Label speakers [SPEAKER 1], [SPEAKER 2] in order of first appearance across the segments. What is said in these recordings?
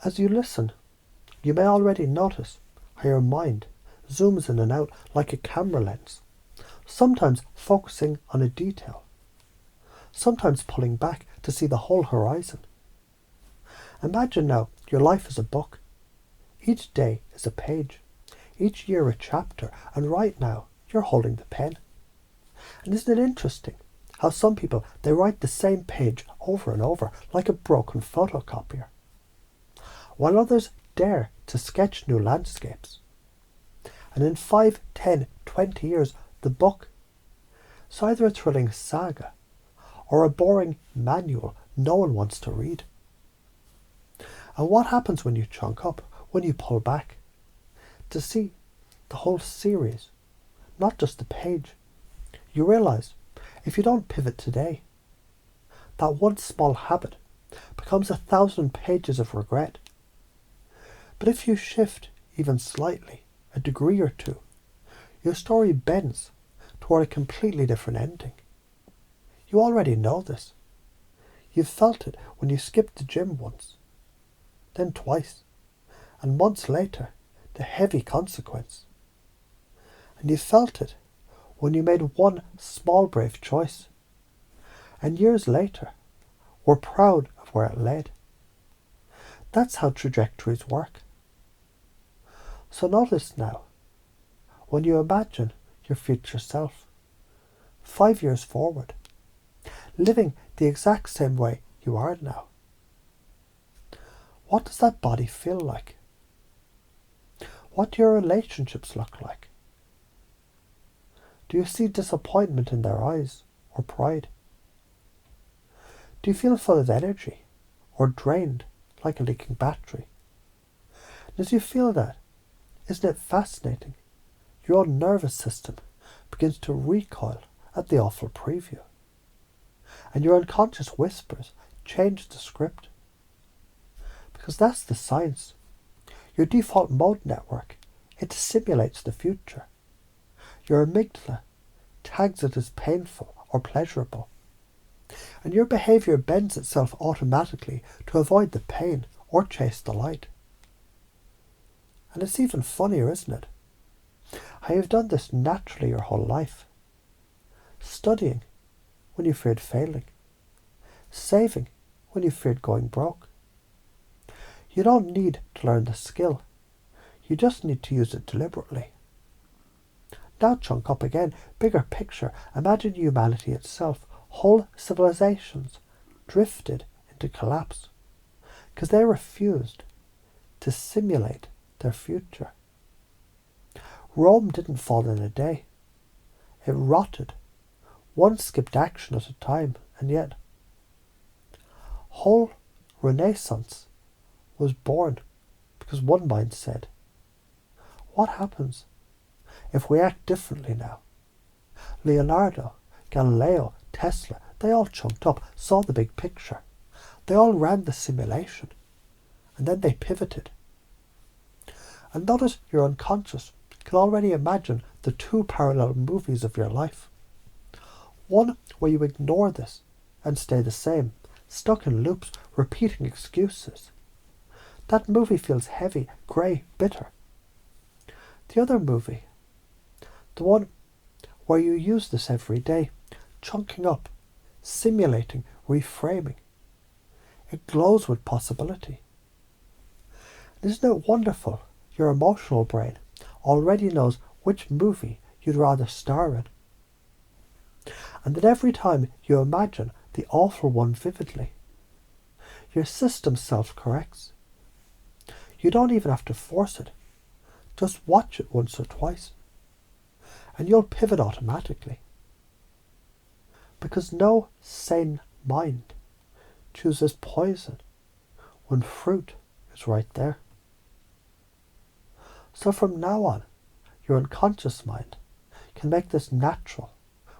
[SPEAKER 1] As you listen, you may already notice how your mind zooms in and out like a camera lens, sometimes focusing on a detail, sometimes pulling back to see the whole horizon. Imagine now your life is a book. Each day is a page, each year a chapter, and right now you're holding the pen. And isn't it interesting how some people, they write the same page over and over like a broken photocopier, while others dare to sketch new landscapes. And in 5, 10, 20 years, the book is either a thrilling saga or a boring manual no one wants to read. And what happens when you chunk up, when you pull back? To see the whole series, not just the page, you realise if you don't pivot today, that one small habit becomes 1,000 pages of regret. But if you shift even slightly, a degree or two, your story bends toward a completely different ending. You already know this. You've felt it when you skipped the gym once, then twice, and months later, the heavy consequence. And you felt it when you made one small brave choice, and years later, were proud of where it led. That's how trajectories work. So notice now, when you imagine your future self, 5 years forward, living the exact same way you are now, what does that body feel like? What do your relationships look like? Do you see disappointment in their eyes or pride? Do you feel full of energy or drained like a leaking battery? And as you feel that, isn't it fascinating? Your own nervous system begins to recoil at the awful preview. And your unconscious whispers change the script. Because that's the science. Your default mode network, it simulates the future. Your amygdala tags it as painful or pleasurable. And your behaviour bends itself automatically to avoid the pain or chase the light. And it's even funnier, isn't it? How you've done this naturally your whole life. Studying when you feared failing. Saving when you feared going broke. You don't need to learn the skill. You just need to use it deliberately. Now chunk up again, bigger picture. Imagine humanity itself. Whole civilizations drifted into collapse because they refused to simulate their future. Rome didn't fall in a day. It rotted, one skipped action at a time, and yet whole Renaissance was born because one mind said, what happens if we act differently now? Leonardo, Galileo, Tesla, they all chunked up, saw the big picture. They all ran the simulation, and then they pivoted. And notice your unconscious can already imagine the 2 parallel movies of your life. One where you ignore this and stay the same, stuck in loops, repeating excuses. That movie feels heavy, grey, bitter. The other movie, the one where you use this every day, chunking up, simulating, reframing. It glows with possibility. Isn't it wonderful? Your emotional brain already knows which movie you'd rather star in. And that every time you imagine the awful one vividly, your system self-corrects. You don't even have to force it. Just watch it once or twice, and you'll pivot automatically. Because no sane mind chooses poison when fruit is right there. So from now on, your unconscious mind can make this natural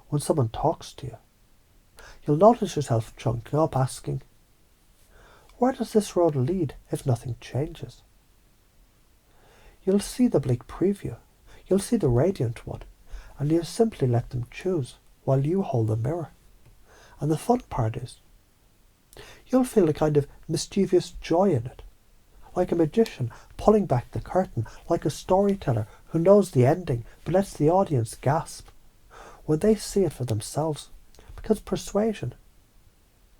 [SPEAKER 1] when someone talks to you. You'll notice yourself chunking up, asking, where does this road lead if nothing changes? You'll see the bleak preview, you'll see the radiant one, and you'll simply let them choose while you hold the mirror. And the fun part is, you'll feel a kind of mischievous joy in it, like a magician pulling back the curtain, like a storyteller who knows the ending but lets the audience gasp when they see it for themselves, because persuasion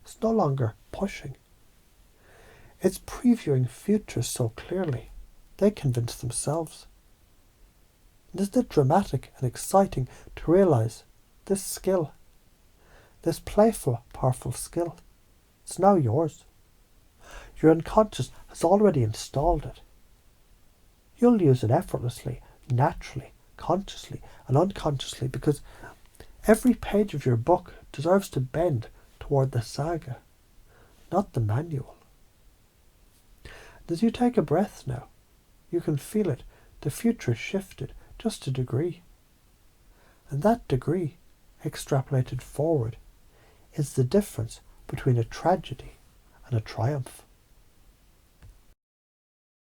[SPEAKER 1] is no longer pushing. It's previewing futures so clearly, they convince themselves. Isn't it dramatic and exciting to realise this skill, this playful, powerful skill, it's now yours. Your unconscious has already installed it. You'll use it effortlessly, naturally, consciously and unconsciously, because every page of your book deserves to bend toward the saga, not the manual. As you take a breath now, you can feel it. The future shifted just a degree. And that degree, extrapolated forward, is the difference between a tragedy and a triumph.